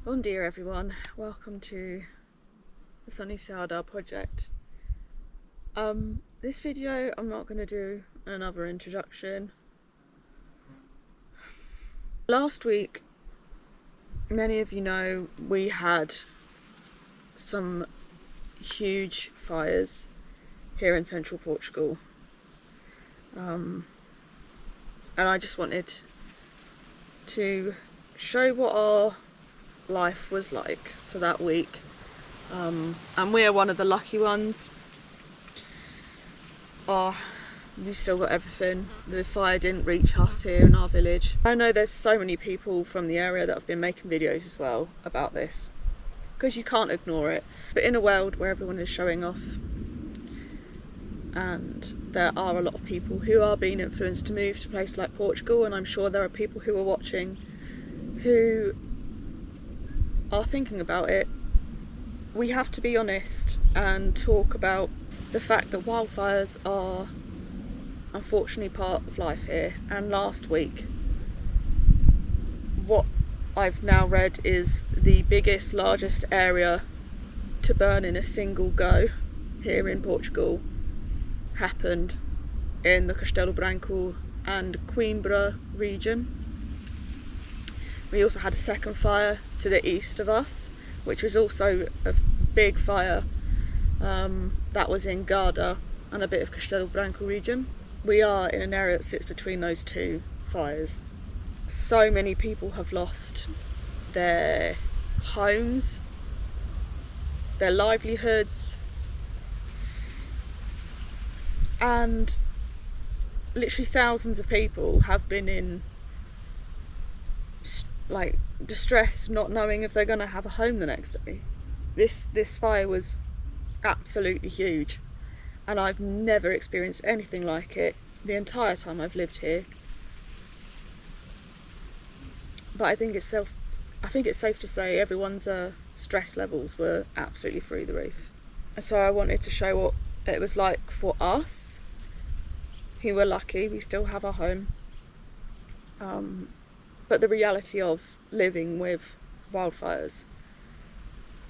Bon dia everyone, welcome to the Sunny Sourdough project. This video I'm not going to do another introduction. Last week, many of you know, we had some huge fires here in central Portugal, and I just wanted to show what our life was like for that week, and we are one of the lucky ones. We've still got everything. The fire didn't reach us here in our village. I know there's so many people from the area that have been making videos as well about this, because you can't ignore it. But in a world where everyone is showing off, and there are a lot of people who are being influenced to move to a place like Portugal, and I'm sure there are people who are watching who are thinking about it, we have to be honest and talk about the fact that wildfires are unfortunately part of life here. And last week, what I've now read is the biggest, largest area to burn in a single go here in Portugal happened in the Castelo Branco and Coimbra region. We also had a second fire to the east of us, which was also a big fire. That was in Garda and a bit of Castelo Branco region. We are in an area that sits between those two fires. So many people have lost their homes, their livelihoods, and literally thousands of people have been in distress, not knowing if they're going to have a home the next day. This fire was absolutely huge, and I've never experienced anything like it the entire time I've lived here. But I think it's safe to say everyone's stress levels were absolutely through the roof. So I wanted to show what it was like for us, who were lucky we still have our home, but the reality of living with wildfires.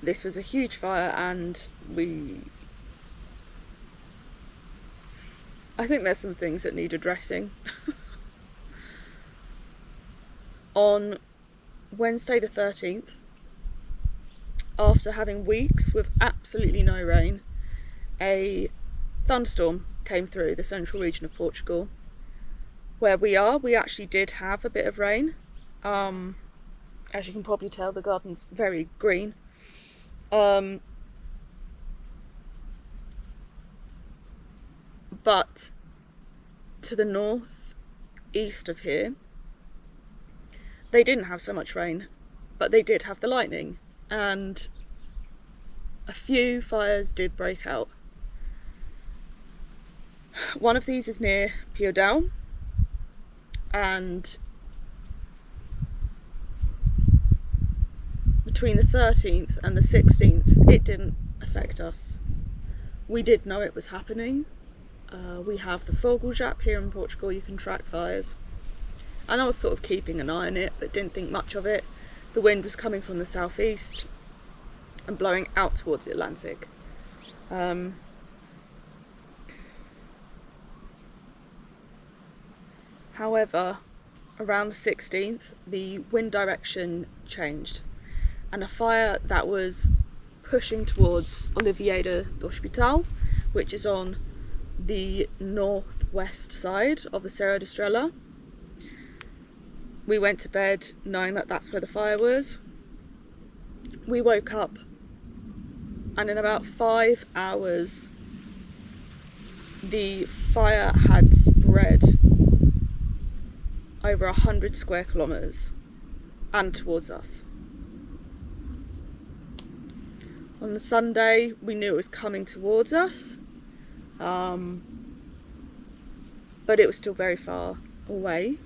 This was a huge fire, and I think there's some things that need addressing. On Wednesday the 13th, after having weeks with absolutely no rain, a thunderstorm came through the central region of Portugal. Where we are, we actually did have a bit of rain. As you can probably tell, the garden's very green. But to the north east of here, they didn't have so much rain, but they did have the lightning, and a few fires did break out. One of these is near Portugal, and between the 13th and the 16th, it didn't affect us. We did know it was happening. We have the Fogeljap here in Portugal. You can track fires, and I was sort of keeping an eye on it, but didn't think much of it. The wind was coming from the southeast and blowing out towards the Atlantic. However, around the 16th, the wind direction changed, and a fire that was pushing towards Oliveira do Hospital, which is on the northwest side of the Serra da Estrela. We went to bed knowing that that's where the fire was. We woke up, and in about 5 hours, the fire had spread over 100 square kilometres and towards us. On the Sunday, we knew it was coming towards us, but it was still very far away.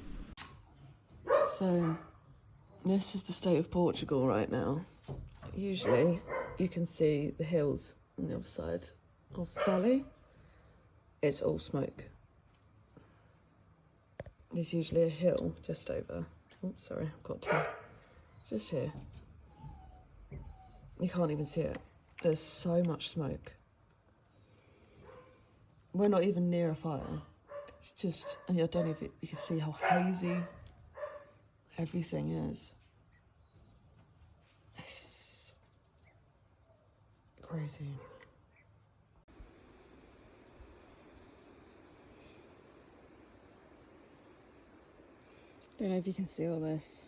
So this is the state of Portugal right now. Usually you can see the hills on the other side of the valley. It's all smoke. There's usually a hill just over. Oops, sorry, I've got to just here. You can't even see it. There's so much smoke. We're not even near a fire. It's just, and I don't know if you can see how hazy everything is. It's crazy. Don't know if you can see all this.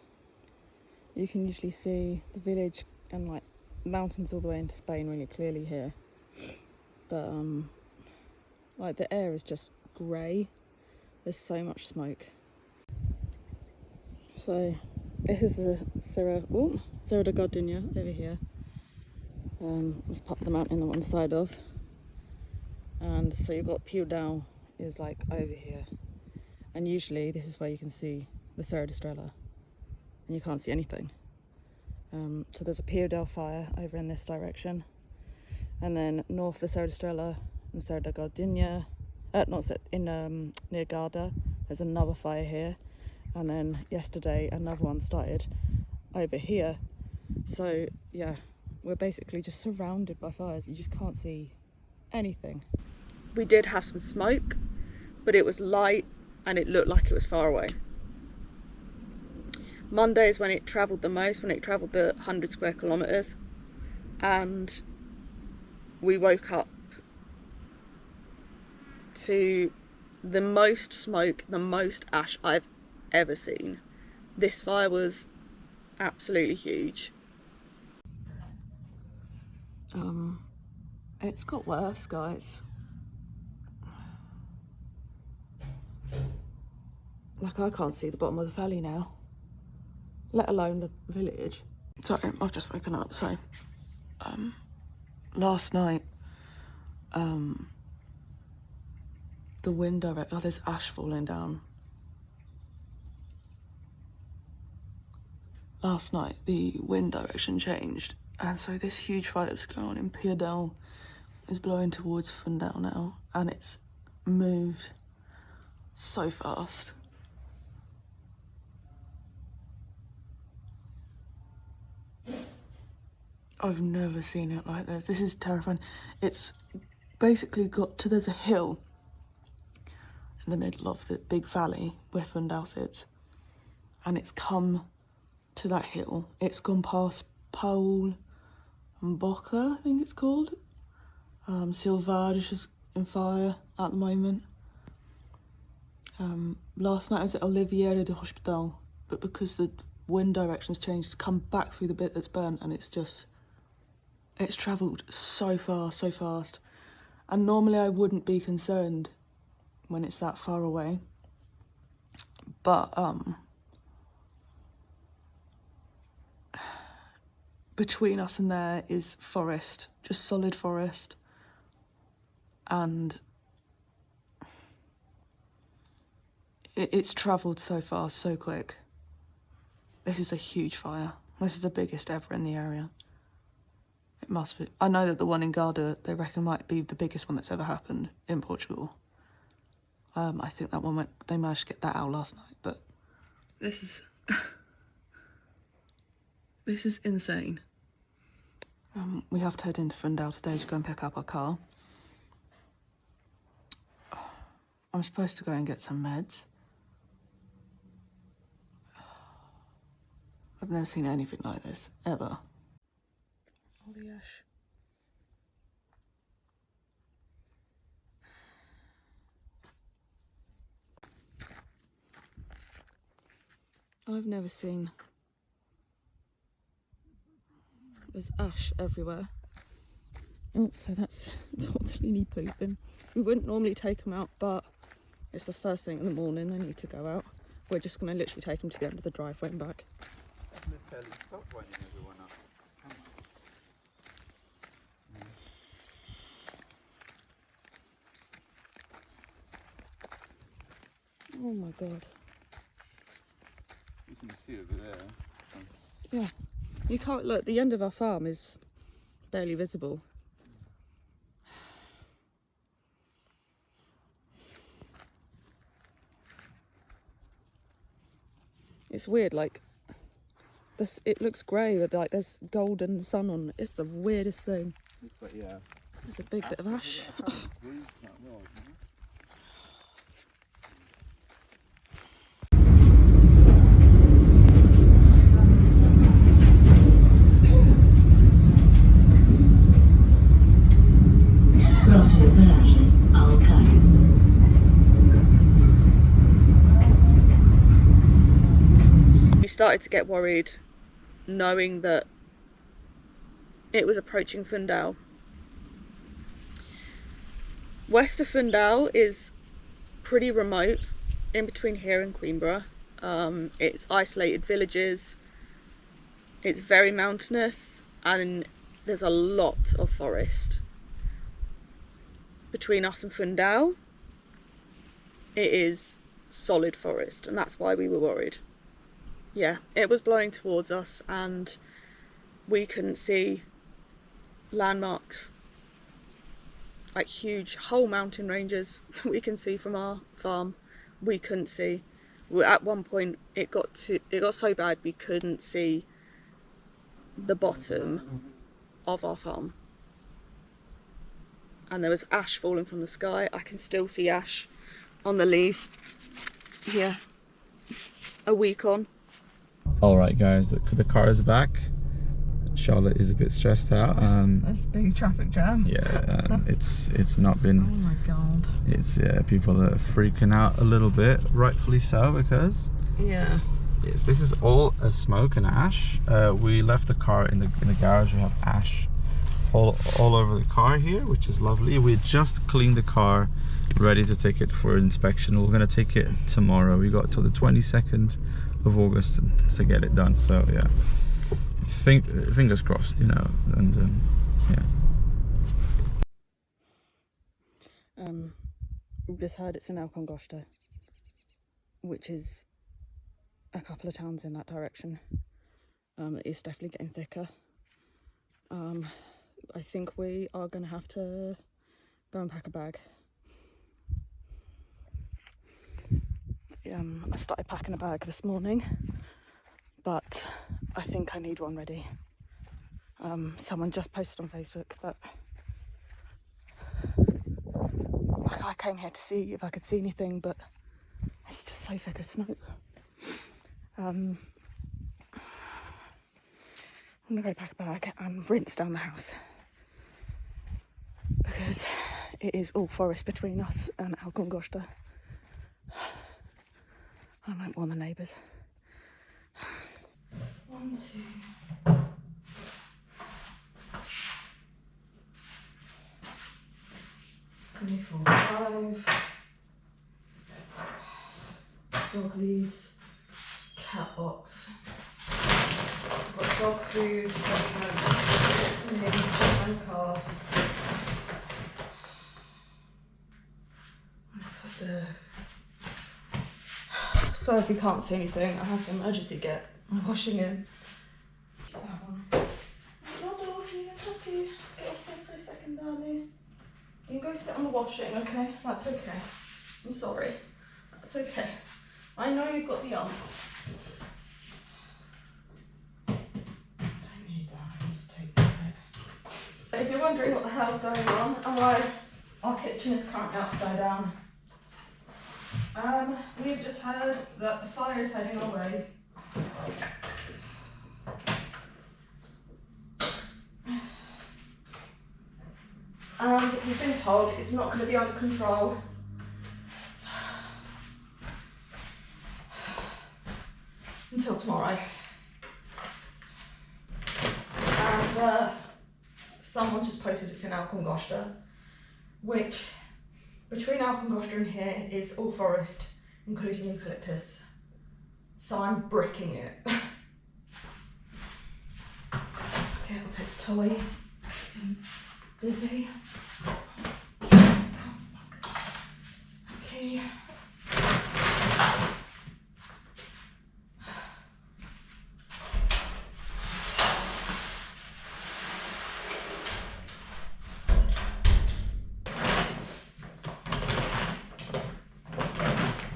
You can usually see the village and like mountains all the way into Spain really clearly here. But like the air is just grey. There's so much smoke. So this is the Serra de Gardenia over here. Let's pop the mountain on one side of. And so you've got Piudal is like over here. And usually this is where you can see the Serra de Estrella. And you can't see anything. So there's a Piudal fire over in this direction. And then north the Serra de Estrella and Serra de Gardenia. Near Garda, there's another fire here. And then yesterday another one started over here. So yeah, we're basically just surrounded by fires. You just can't see anything. We did have some smoke, but it was light and it looked like it was far away. Monday is when it travelled the most, when it travelled the 100 square kilometres, and we woke up to the most smoke, the most ash I've ever seen. This fire was absolutely huge. It's got worse, guys. Like, I can't see the bottom of the valley now, let alone the village. Sorry, I've just woken up. So last night the wind direction, there's ash falling down. Last night the wind direction changed, and so this huge fire that was going on in Piudal is blowing towards Fundão now, and it's moved so fast. I've never seen it like this. This is terrifying. It's basically there's a hill in the middle of the big valley where Fundão sits, and it's come to that hill. It's gone past Paul and Boca, I think it's called. Silvares is in fire at the moment. Last night I was at Oliveira de Hospital, but because the wind direction's changed, it's come back through the bit that's burnt, and it's travelled so far, so fast. And normally I wouldn't be concerned when it's that far away, but between us and there is forest, just solid forest, and it's travelled so fast, so quick. This is a huge fire. This is the biggest ever in the area. It must be. I know that the one in Garda, they reckon, might be the biggest one that's ever happened in Portugal. I think that one they managed to get that out last night, but this is this is insane. We have to head into Fundão today to go and pick up our car. I'm supposed to go and get some meds. I've never seen anything like this, ever. All the ash. I've never seen... There's ash everywhere. Oh, so that's totally pooping. We wouldn't normally take them out, but it's the first thing in the morning, they need to go out. We're just going to literally take them to the end of the driveway and back. Oh my god. You can see over there. Yeah. You can't look, the end of our farm is barely visible. It's weird, like, It looks grey, but like there's golden sun on it. It's the weirdest thing. Looks like, yeah. There's a big bit of ash. We started to get worried knowing that it was approaching Fundão. West of Fundão is pretty remote, in between here and Coimbra. It's isolated villages, it's very mountainous, and there's a lot of forest. Between us and Fundão, it is solid forest, and that's why we were worried. Yeah, it was blowing towards us and we couldn't see landmarks, like huge whole mountain ranges we can see from our farm. We couldn't see. At one point it got so bad we couldn't see the bottom of our farm, and there was ash falling from the sky. I can still see ash on the leaves here, a week on. Alright guys, the car is back. Charlotte is a bit stressed out. There's a big traffic jam. Yeah, it's not been... Oh my god. It's, people are freaking out a little bit, rightfully so, because... Yeah. Yes, this is all smoke and ash. We left the car in the garage. We have ash all over the car here, which is lovely. We just cleaned the car, ready to take it for inspection. We're going to take it tomorrow. We got till the 22nd of August to get it done, so yeah, fingers crossed, you know. And yeah, we've just heard it's in Alcongosta, which is a couple of towns in that direction. It's definitely getting thicker. I think we are going to have to go and pack a bag. I started packing a bag this morning, but I think I need one ready. Someone just posted on Facebook that I came here to see if I could see anything, but it's just so thick of smoke. I'm gonna go pack a bag and rinse down the house, because it is all forest between us and Alcongosta. I might warn the neighbours. 1, 2. 24, 5. Dog leads, cat box. Got dog food, and car. So if you can't see anything, I have to emergency get my washing in. That one. No doors, you don't have to get off there for a second, darling. You can go sit on the washing, okay? That's okay. I'm sorry. That's okay. I know you've got the ump. Don't need that, I can just take that bit. If you're wondering what the hell's going on and why our kitchen is currently upside down, we've just heard that the fire is heading our way. And we've been told it's not going to be under control until tomorrow. And someone just posted it's in Alcongosta, which between Alcongosta and here is all forest, including eucalyptus. So I'm bricking it. Okay, I'll take the toy. I'm busy. Oh, fuck. Okay.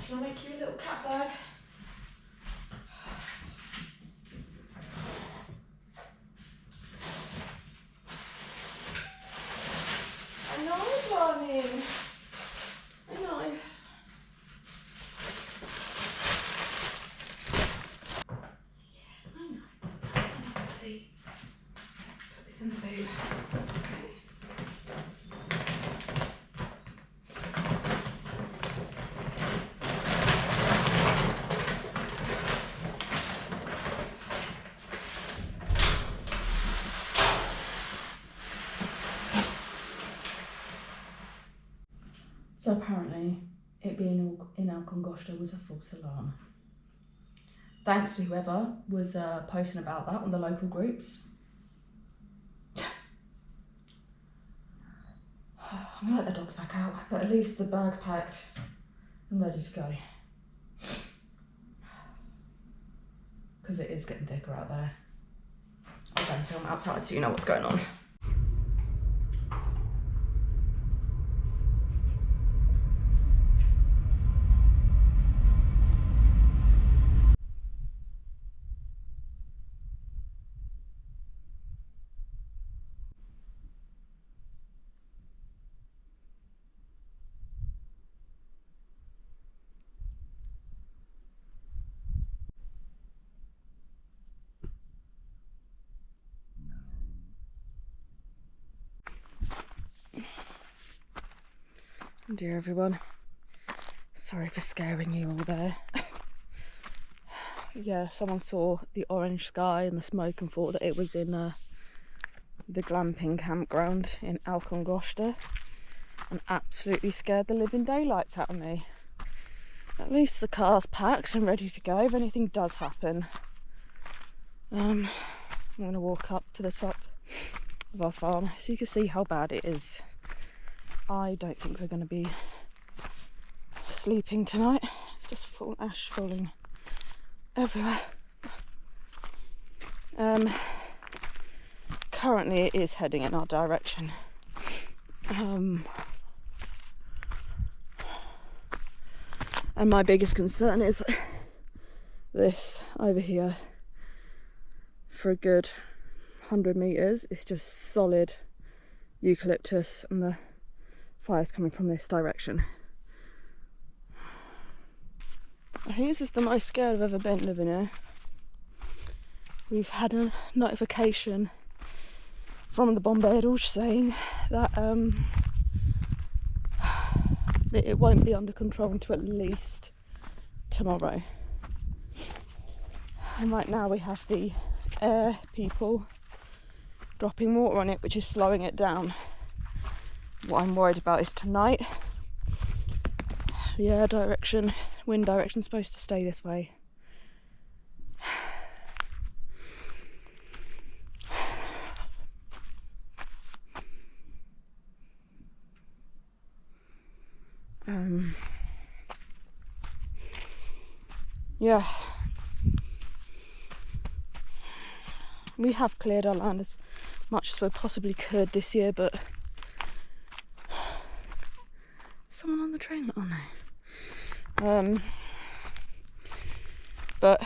Shall I make you a little cat bag? So apparently, it being in Alcongosta was a false alarm. Thanks to whoever was posting about that on the local groups. I'm gonna let the dogs back out, but at least the bag's packed and ready to go. Because it is getting thicker out there. I'll go and film outside so you know what's going on. Dear everyone, sorry for scaring you all there. Yeah, someone saw the orange sky and the smoke and thought that it was in the glamping campground in Alcongosta and absolutely scared the living daylights out of me. At least the car's packed and ready to go if anything does happen. I'm going to walk up to the top of our farm so you can see how bad it is. I don't think we're going to be sleeping tonight. It's just full ash falling everywhere. Currently it is heading in our direction. And my biggest concern is this over here. For a good 100 metres, it's just solid eucalyptus and the fire's coming from this direction. I think this is the most scared I've ever been living here. We've had a notification from the Bombeiros saying that it won't be under control until at least tomorrow. And right now we have the air people dropping water on it, which is slowing it down. What I'm worried about is tonight. The air direction, wind direction is supposed to stay this way. Yeah. We have cleared our land as much as we possibly could this year, but someone on the train? Oh no. But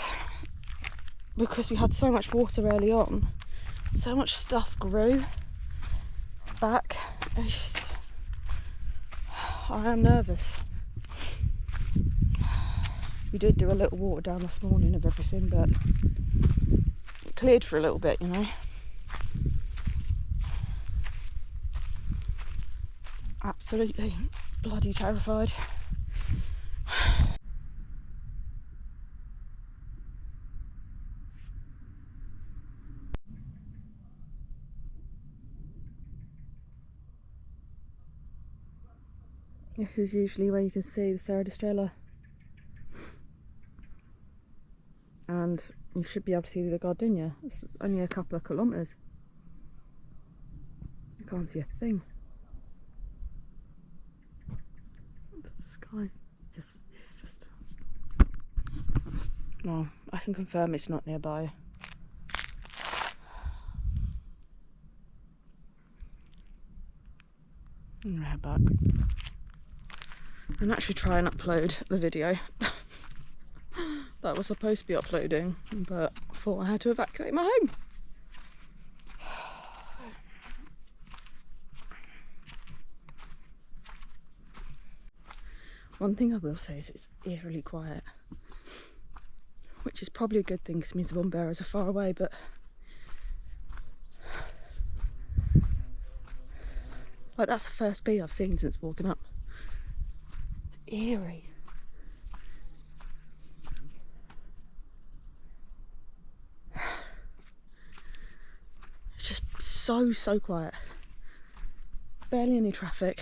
because we had so much water early on, so much stuff grew back. I am nervous. We did do a little water down this morning of everything, but it cleared for a little bit, you know. Absolutely bloody terrified. This is usually where you can see the Serra da Estrela. And you should be able to see the Gardenia. This is only a couple of kilometres. You can't see a thing. The sky it's just... Well, I can confirm it's not nearby. And head back. And actually try and upload the video that was supposed to be uploading, but I thought I had to evacuate my home. One thing I will say is it's eerily quiet, which is probably a good thing because it means the Bombeiros are far away, but like that's the first bee I've seen since walking up. It's eerie. It's just so quiet. Barely any traffic.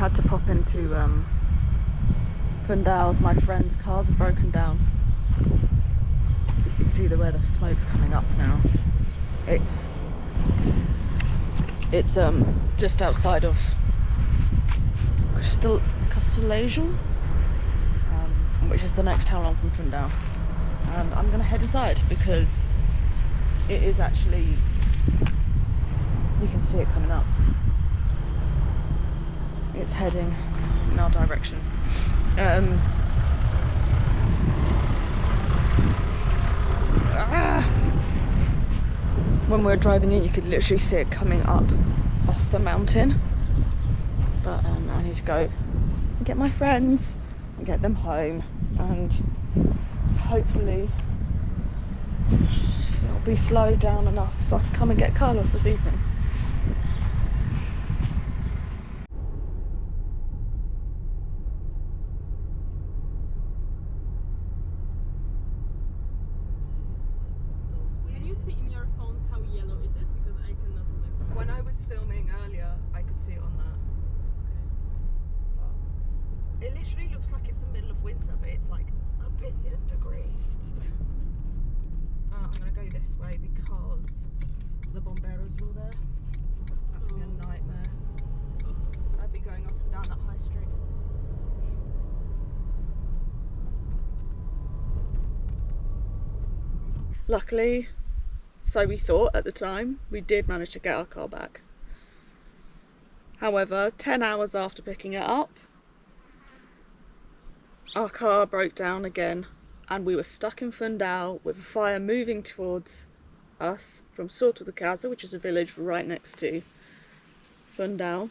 had to pop into Fundal's. My friend's cars are broken down. You can see where the smoke's coming up now. It's just outside of Castelagel, which is the next town on from Fundal. And I'm gonna head inside because it is actually, you can see it coming up. It's heading in our direction. When we were driving in, you could literally see it coming up off the mountain. But I need to go and get my friends and get them home, and hopefully it'll be slowed down enough so I can come and get Carlos this evening. Can you see in your phones how yellow it is? Because I cannot on my phone. When I was filming earlier, I could see it on that. But it literally looks like it's the middle of winter, but it's like 1 billion degrees. I'm gonna go this way because the bomberos were there. That's gonna be a nightmare. I'd be going up and down that high street. Luckily, so we thought at the time, we did manage to get our car back. However, 10 hours after picking it up, our car broke down again and we were stuck in Fundal with a fire moving towards us from Soto de Casa, which is a village right next to Fundal.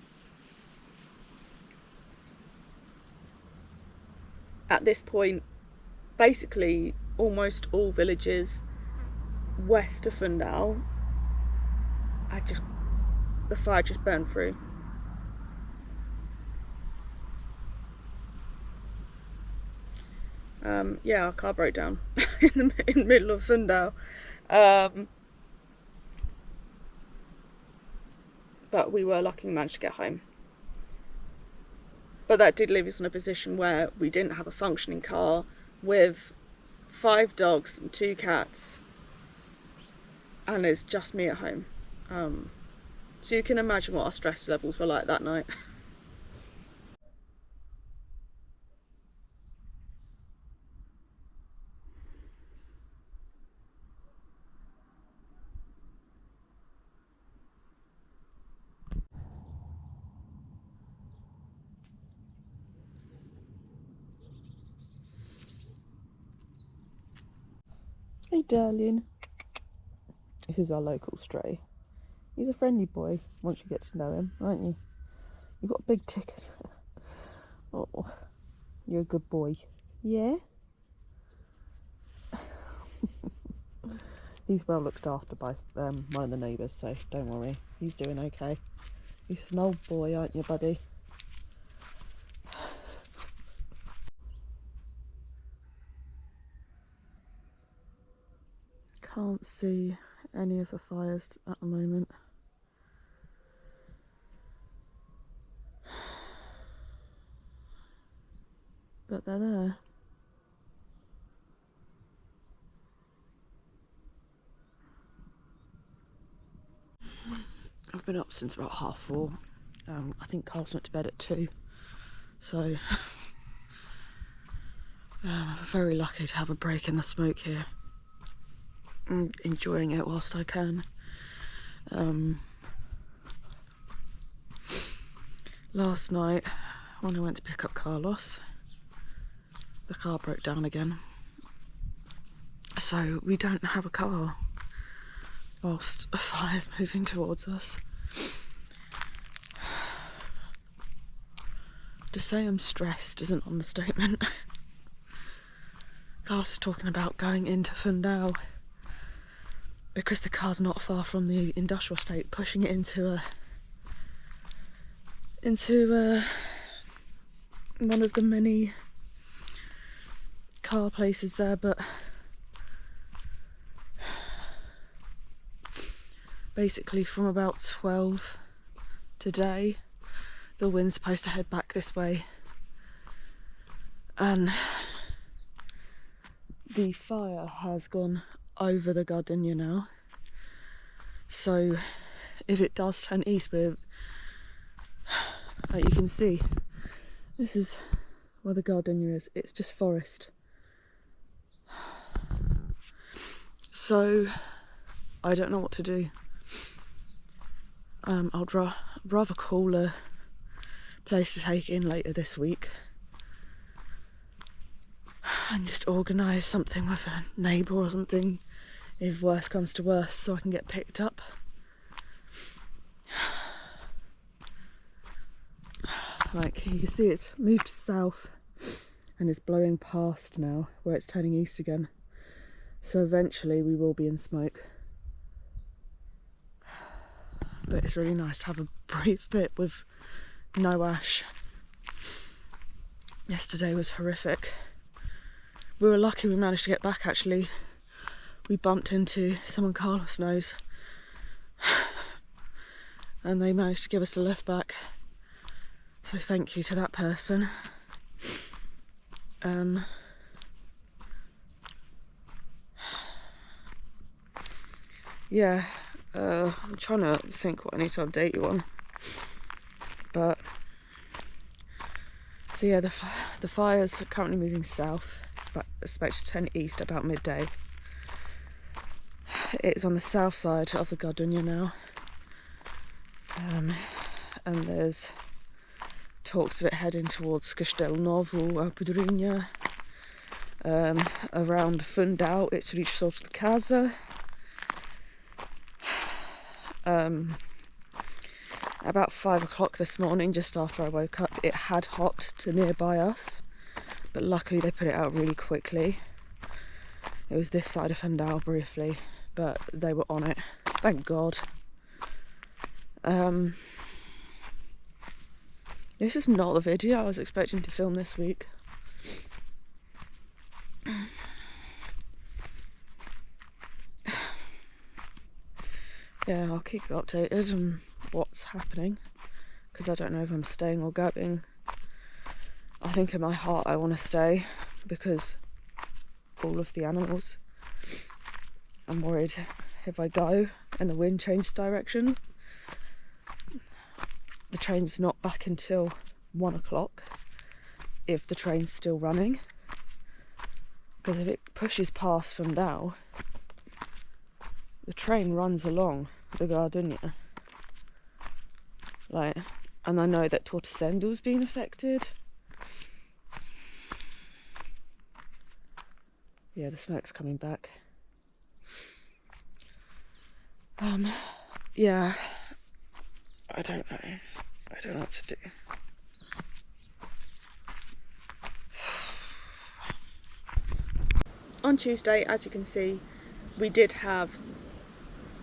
At this point, basically almost all villages west of Fundal, the fire just burned through. Yeah, our car broke down in the middle of Fundal. But we were lucky we managed to get home. But that did leave us in a position where we didn't have a functioning car with 5 dogs and 2 cats, and it's just me at home. So you can imagine what our stress levels were like that night. Hey darling. This is our local stray. He's a friendly boy once you get to know him, aren't you? You've got a big ticket. Oh, you're a good boy. Yeah? He's well looked after by one of the neighbours, so don't worry. He's doing okay. He's just an old boy, aren't you, buddy? Can't see any of the fires at the moment. But they're there. I've been up since about 4:30. I think Carl's went to bed at 2. So very lucky to have a break in the smoke here. I'm enjoying it whilst I can. Last night when I went to pick up Carlos, the car broke down again. So we don't have a car whilst a fire's moving towards us. To say I'm stressed is an understatement. Carlos is talking about going into Fundal because the car's not far from the industrial estate, pushing it into one of the many car places there, but basically from about 12 today the wind's supposed to head back this way, and the fire has gone over the Gardenia now. So if it does turn eastward, like you can see, this is where the Gardenia is. It's just forest. So I don't know what to do. I'd rather call a place to take in later this week and just organise something with a neighbour or something, if worse comes to worse, so I can get picked up. Like you can see, it's moved south and it's blowing past now where it's turning east again. So eventually we will be in smoke. But it's really nice to have a brief bit with no ash. Yesterday was horrific. We were lucky we managed to get back actually. We bumped into someone Carlos knows and they managed to give us a lift back. So thank you to that person. Yeah, I'm trying to think what I need to update you on. But so yeah, the fires are currently moving south, but expected to turn east about midday. It's on the south side of the Gardenia now, and there's talks of it heading towards Castelo Novo or Pedrinha. Around Fundão, it's reached sort of the Casa. About 5 o'clock this morning, just after I woke up, it had hopped to nearby us, but luckily they put it out really quickly. It was this side of Fundão briefly, but they were on it, thank God. This is not the video I was expecting to film this week. Yeah, I'll keep you updated on what's happening, because I don't know if I'm staying or going. I think in my heart I want to stay, because all of the animals. I'm worried if I go and the wind changes direction. The train's not back until 1 o'clock, if the train's still running. Because if it pushes past from now, the train runs along the Gardenia. Like, and I know that Tortosendo's been affected. Yeah, the smoke's coming back. Yeah, I don't know. I don't know what to do. On Tuesday, as you can see, we did have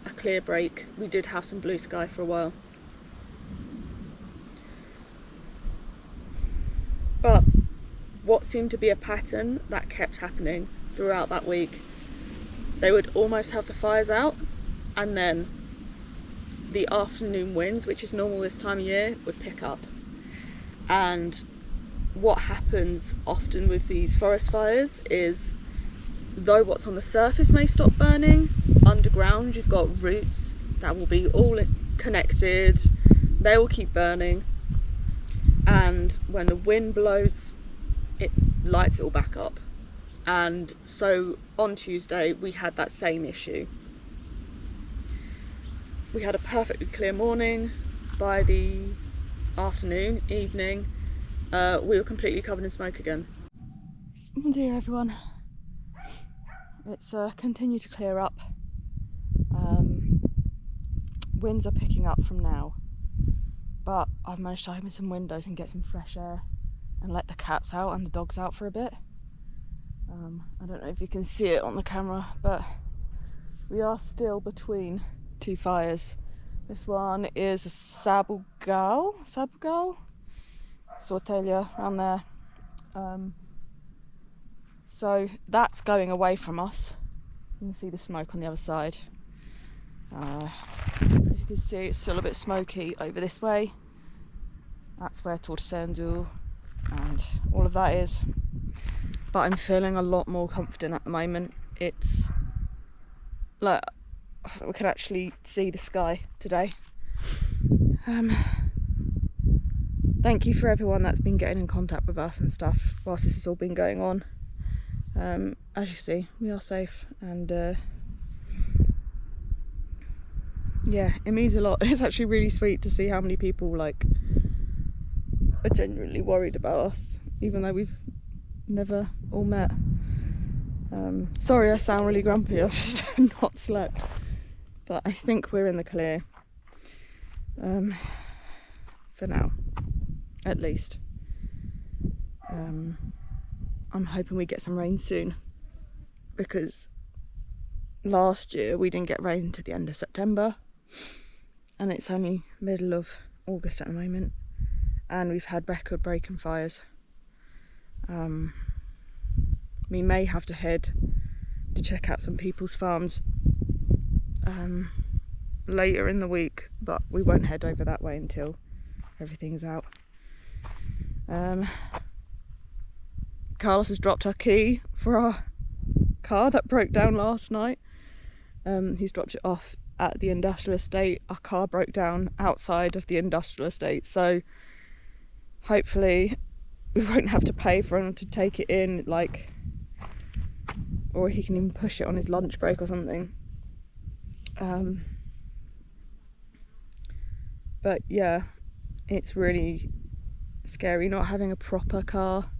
a clear break. We did have some blue sky for a while. But what seemed to be a pattern that kept happening throughout that week, they would almost have the fires out, and then the afternoon winds, which is normal this time of year, would pick up. And what happens often with these forest fires is, though what's on the surface may stop burning, underground you've got roots that will be all connected, they will keep burning, and when the wind blows it lights it all back up. And so on Tuesday we had that same issue. We had a perfectly clear morning. By the afternoon, evening, we were completely covered in smoke again. Oh dear everyone. It's continued to clear up. Winds are picking up from now, but I've managed to open some windows and get some fresh air and let the cats out and the dogs out for a bit. I don't know if you can see it on the camera, but we are still between two fires. This one is a Sabugal, Sortelha, around there. So that's going away from us. You can see the smoke on the other side. As you can see, it's still a bit smoky over this way. That's where Torsendu and all of that is. But I'm feeling a lot more confident at the moment. It's like we can actually see the sky today. Thank you for everyone that's been getting in contact with us and stuff whilst this has all been going on. As you see, we are safe, and yeah, it means a lot. It's actually really sweet to see how many people like are genuinely worried about us, even though we've never all met. Sorry I sound really grumpy, I've just not slept, but I think we're in the clear, for now at least. I'm hoping we get some rain soon, because last year we didn't get rain until the end of September, and it's only middle of August at the moment, and we've had record breaking fires. We may have to head to check out some people's farms later in the week, but we won't head over that way until everything's out. Carlos has dropped our key for our car that broke down last night. He's dropped it off at the industrial estate. Our car broke down outside of the industrial estate, so hopefully we won't have to pay for him to take it in, like, or he can even push it on his lunch break or something. But yeah, it's really scary not having a proper car.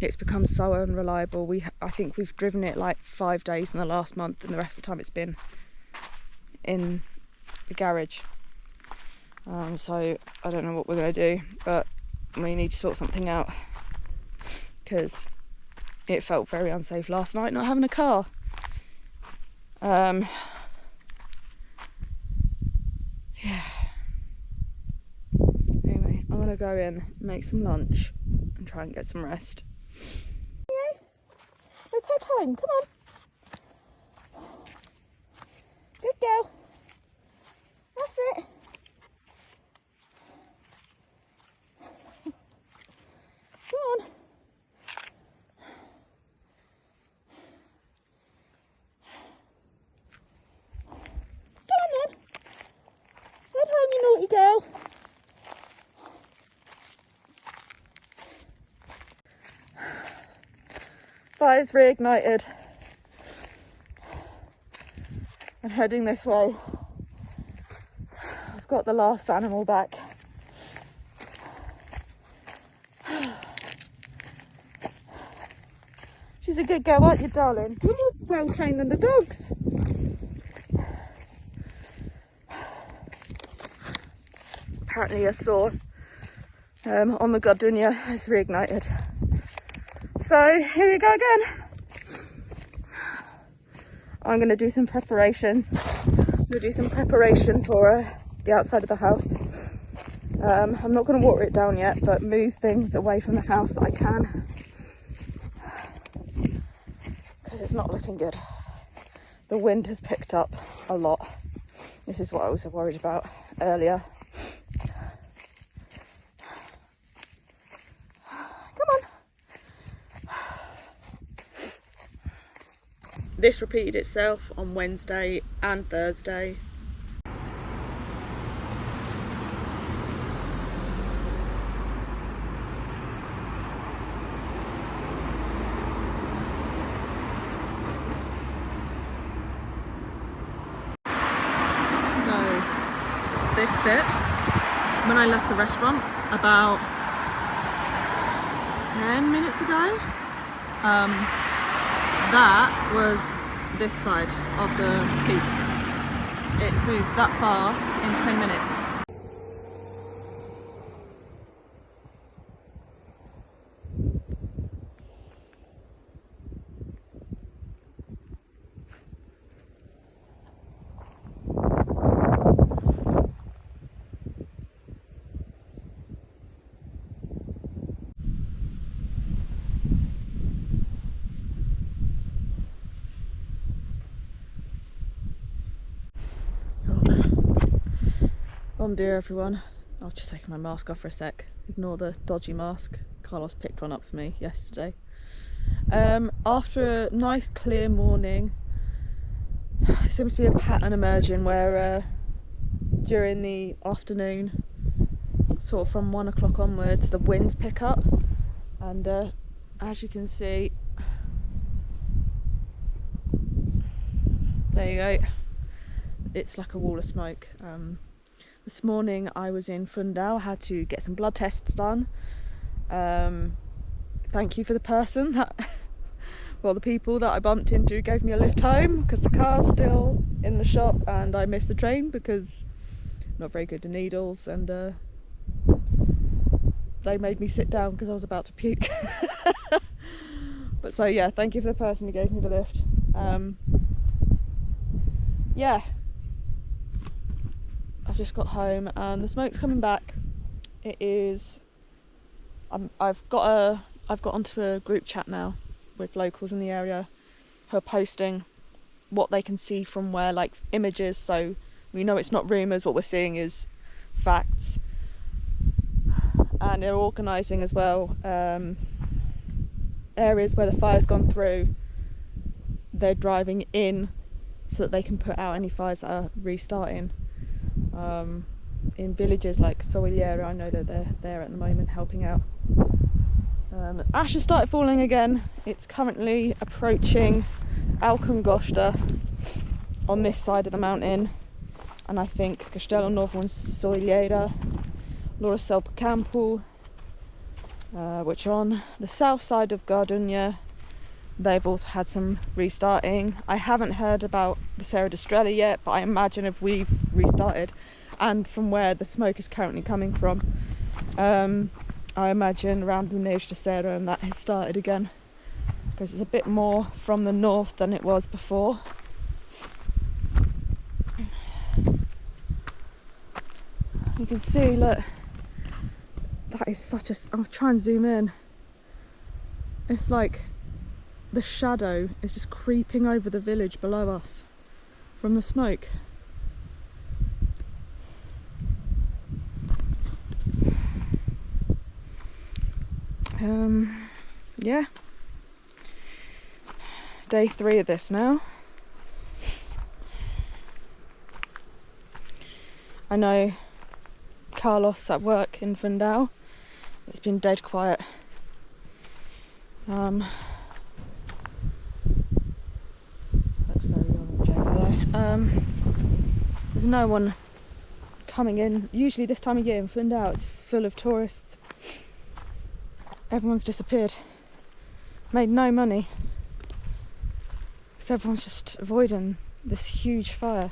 It's become so unreliable. I think we've driven it like 5 days in the last month, and the rest of the time it's been in the garage. So I don't know what we're going to do, but we need to sort something out, because it felt very unsafe last night not having a car. Yeah. Anyway, I'm going to go in, make some lunch and try and get some rest. Yeah, let's head home, come on. Good girl. That's it. Come on. Come on then. Head home, you naughty girl. Fire's reignited. I'm heading this way. I've got the last animal back. She's a good girl, aren't you, darling? You're more well trained than the dogs. Apparently a saw on the Gardenia has reignited. So here we go again. I'm going to do some preparation. I'm going to do some preparation for the outside of the house. I'm not going to water it down yet, but move things away from the house that I can, because it's not looking good. The wind has picked up a lot. This is what I was worried about earlier. Come on. This repeated itself on Wednesday and Thursday. This bit, when I left the restaurant about 10 minutes ago, that was this side of the peak. It's moved that far in 10 minutes. Oh dear everyone, I'll just take my mask off for a sec. Ignore the dodgy mask. Carlos picked one up for me yesterday. After a nice clear morning, there seems to be a pattern emerging where during the afternoon, sort of from 1 o'clock onwards, the winds pick up, and as you can see, there you go, it's like a wall of smoke. This morning I was in Fundão, I had to get some blood tests done. Thank you for the person that, well, the people that I bumped into gave me a lift home, because the car's still in the shop and I missed the train because I'm not very good at needles, and they made me sit down because I was about to puke. But so yeah, thank you for the person who gave me the lift. Yeah, I've just got home and the smoke's coming back. It is, I've got onto a group chat now with locals in the area who are posting what they can see from where, like images, so we know it's not rumours, what we're seeing is facts. And they're organising as well areas where the fire's gone through. They're driving in so that they can put out any fires that are restarting. In villages like Soilheira, I know that they're there at the moment helping out. Ash has started falling again. It's currently approaching Alcongosta on this side of the mountain, and I think Castelo Novo and Soilheira, Louroço do Campo, which are on the south side of Gardunha, they've also had some restarting. I haven't heard about the Serra da Estrela yet, but I imagine if we've restarted, and from where the smoke is currently coming from, I imagine around the Neves da Serra and that has started again, because it's a bit more from the north than it was before. You can see, look, that is such a, I'll try and zoom in. It's like the shadow is just creeping over the village below us from the smoke. Yeah, day 3 of this now. I know Carlos at work in Fundão, it's been dead quiet. That's very orange over there. There's no one coming in. Usually this time of year in Fundão it's full of tourists. Everyone's disappeared, made no money, so everyone's just avoiding this huge fire.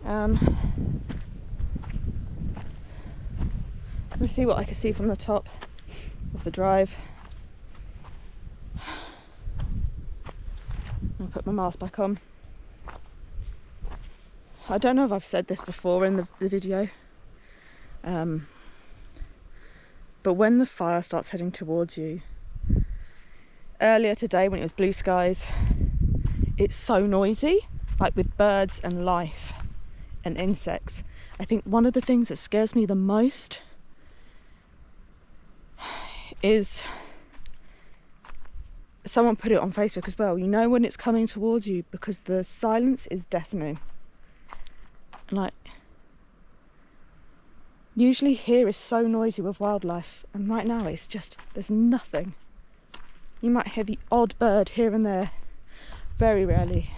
Let me see what I can see from the top of the drive. I'll put my mask back on. I don't know if I've said this before in the video, but when the fire starts heading towards you, earlier today when it was blue skies, it's so noisy, like with birds and life and insects. I think one of the things that scares me the most is, someone put it on Facebook as well, you know when it's coming towards you because the silence is deafening. Like, usually here is so noisy with wildlife, and right now it's just, there's nothing. You might hear the odd bird here and there, very rarely,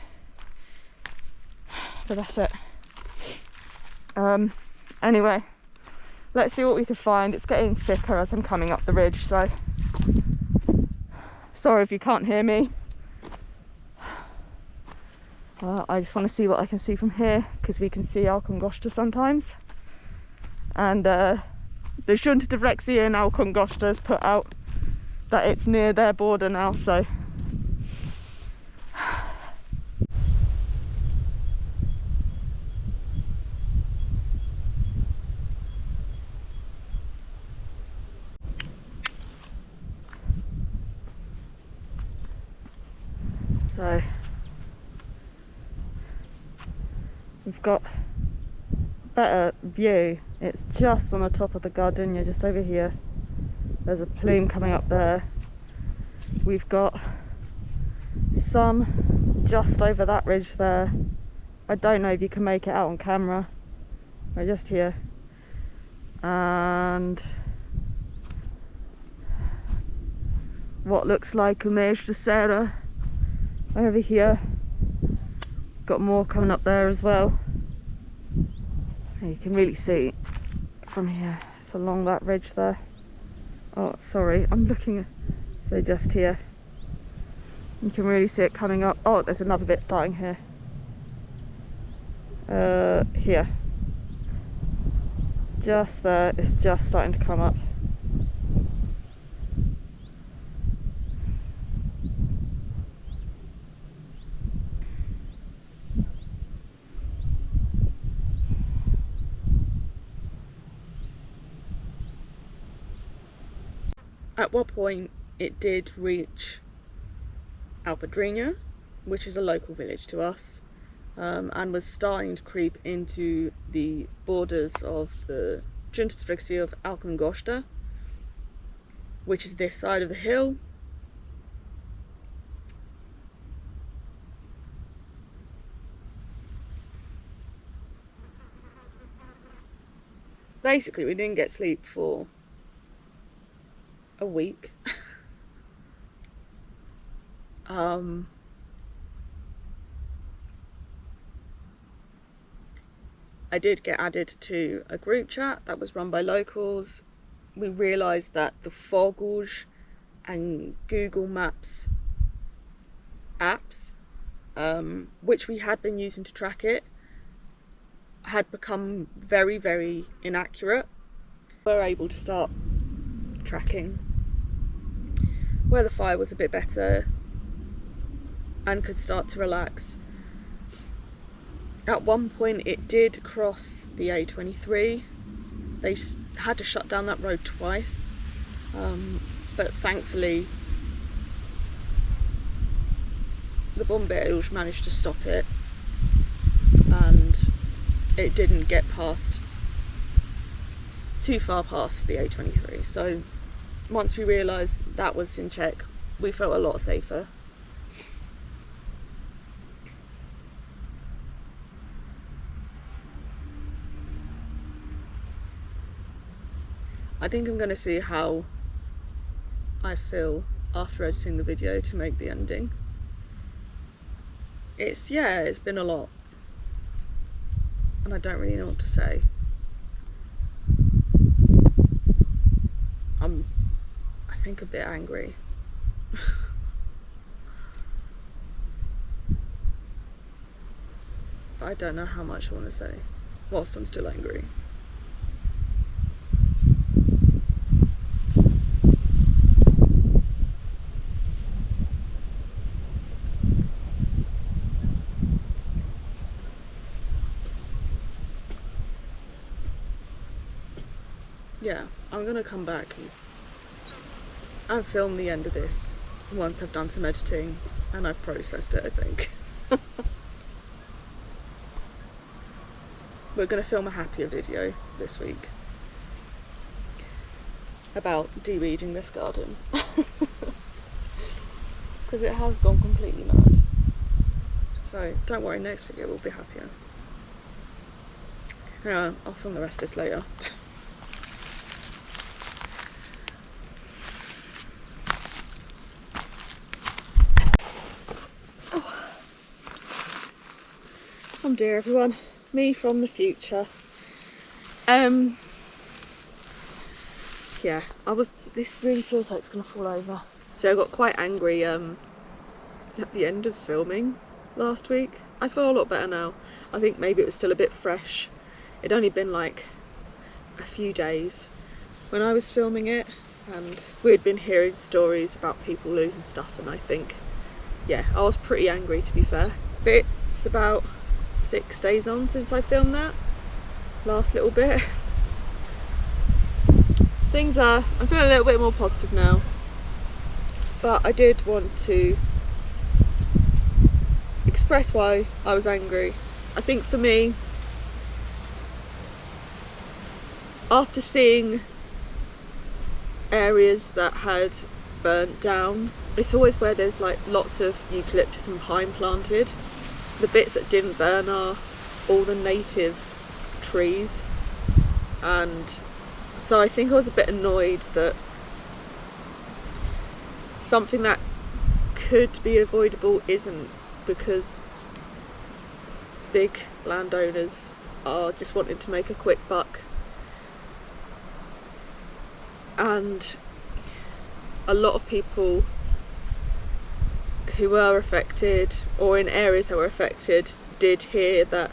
but that's it. Anyway, let's see what we can find. It's getting thicker as I'm coming up the ridge, so sorry if you can't hear me. I just want to see what I can see from here, because we can see Alcongosta sometimes. And the Junta de Freguesia in Alcongosta has put out that it's near their border now, so we've got better view. It's just on the top of the gardenia, just over here. There's a plume coming up there. We've got some just over that ridge there. I don't know if you can make it out on camera. Right, just here. And what looks like a Mage de Serra over here. Got more coming up there as well. And you can really see from here. It's along that ridge there. Oh, sorry, I'm looking at, so just here. You can really see it coming up. Oh, there's another bit starting here. Here. Just there, it's just starting to come up. At one point it did reach Alpedrinha, which is a local village to us, and was starting to creep into the borders of the Junta de Freguesia of Alcongosta, which is this side of the hill. Basically, we didn't get sleep for a week. I did get added to a group chat that was run by locals. We realised that the Fogos and Google Maps apps, which we had been using to track it, had become very, very inaccurate. We were able to start tracking where the fire was a bit better and could start to relax. At one point it did cross the A23. They had to shut down that road twice, but thankfully the bombeiros managed to stop it and it didn't get too far past the A23. So once we realised that was in check, we felt a lot safer. I think I'm going to see how I feel after editing the video to make the ending. It's been a lot, and I don't really know what to say. I'm, I think, a bit angry. But I don't know how much I want to say whilst I'm still angry. Yeah, I'm gonna come back and film the end of this once I've done some editing and I've processed it, I think. We're gonna film a happier video this week about de-weeding this garden. Because it has gone completely mad. So don't worry, next video will be happier. Anyway, I'll film the rest of this later. Oh dear everyone, me from the future. Yeah, this really feels like it's gonna fall over. So I got quite angry at the end of filming last week. I feel a lot better now. I think maybe it was still a bit fresh. It'd only been like a few days when I was filming it, and we'd been hearing stories about people losing stuff, and I think, yeah, I was pretty angry, to be fair. But it's about 6 days on since I filmed that last little bit. I'm feeling a little bit more positive now, but I did want to express why I was angry. I think for me, after seeing areas that had burnt down, it's always where there's like lots of eucalyptus and pine planted. The bits that didn't burn are all the native trees, and so I think I was a bit annoyed that something that could be avoidable isn't, because big landowners are just wanting to make a quick buck. And a lot of people who were affected, or in areas that were affected, did hear that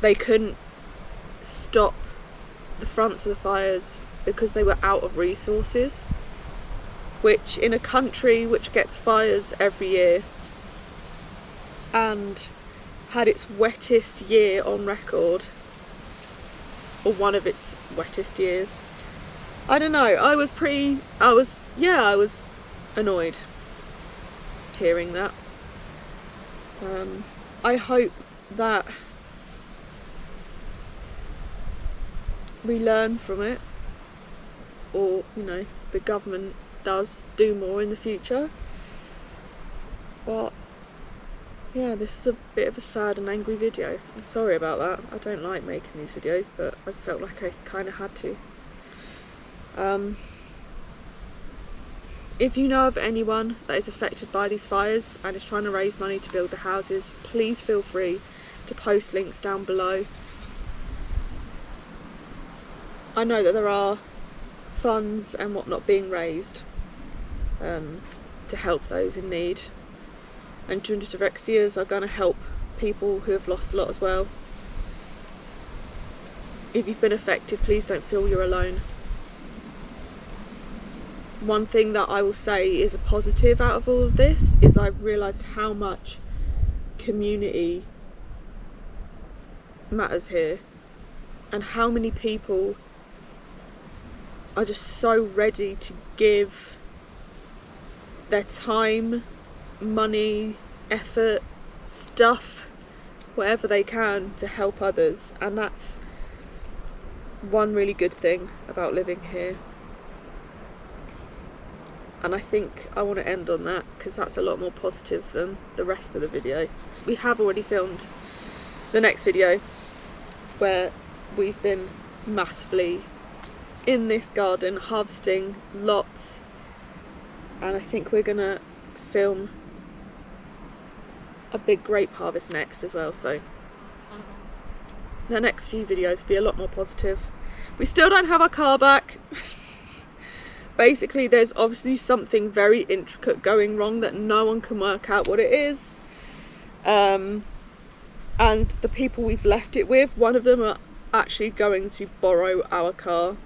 they couldn't stop the fronts of the fires because they were out of resources, which in a country which gets fires every year and had its wettest year on record, or one of its wettest years, I don't know, I was annoyed hearing that. I hope that we learn from it, or, you know, the government does do more in the future. But yeah, this is a bit of a sad and angry video. I'm sorry about that. I don't like making these videos, but I felt like I kind of had to. If you know of anyone that is affected by these fires and is trying to raise money to build the houses, please feel free to post links down below. I know that there are funds and whatnot being raised to help those in need, and Junta Direccias are going to help people who have lost a lot as well. If you've been affected, please don't feel you're alone. One thing that I will say is a positive out of all of this is I've realised how much community matters here, and how many people are just so ready to give their time, money, effort, stuff, whatever they can to help others. And that's one really good thing about living here. And I think I want to end on that, because that's a lot more positive than the rest of the video. We have already filmed the next video where we've been massively in this garden harvesting lots, and I think we're gonna film a big grape harvest next as well, so the next few videos will be a lot more positive. We still don't have our car back. Basically, there's obviously something very intricate going wrong that no one can work out what it is, and the people we've left it with, one of them are actually going to borrow our car.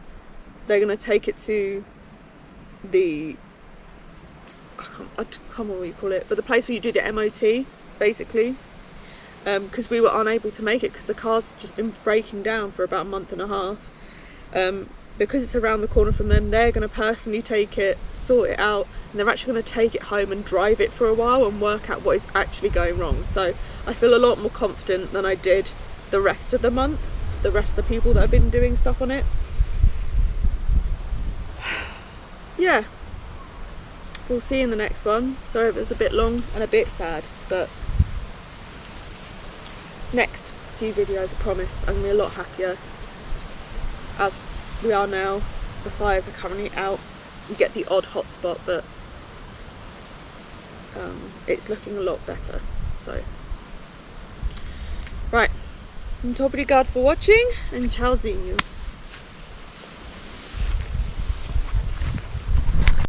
They're going to take it to the, I can't remember what you call it, but the place where you do the MOT, basically, because we were unable to make it because the car's just been breaking down for about a month and a half. Because it's around the corner from them, they're going to personally take it, sort it out, and they're actually going to take it home and drive it for a while and work out what is actually going wrong. So I feel a lot more confident than I did the rest of the month, the rest of the people that have been doing stuff on it. Yeah, we'll see you in the next one. Sorry if it was a bit long and a bit sad, but next few videos, I promise, I'm going to be a lot happier. As we are now, the fires are currently out. You get the odd hotspot, but it's looking a lot better. So, right, muito obrigado for watching, and tchauzinho.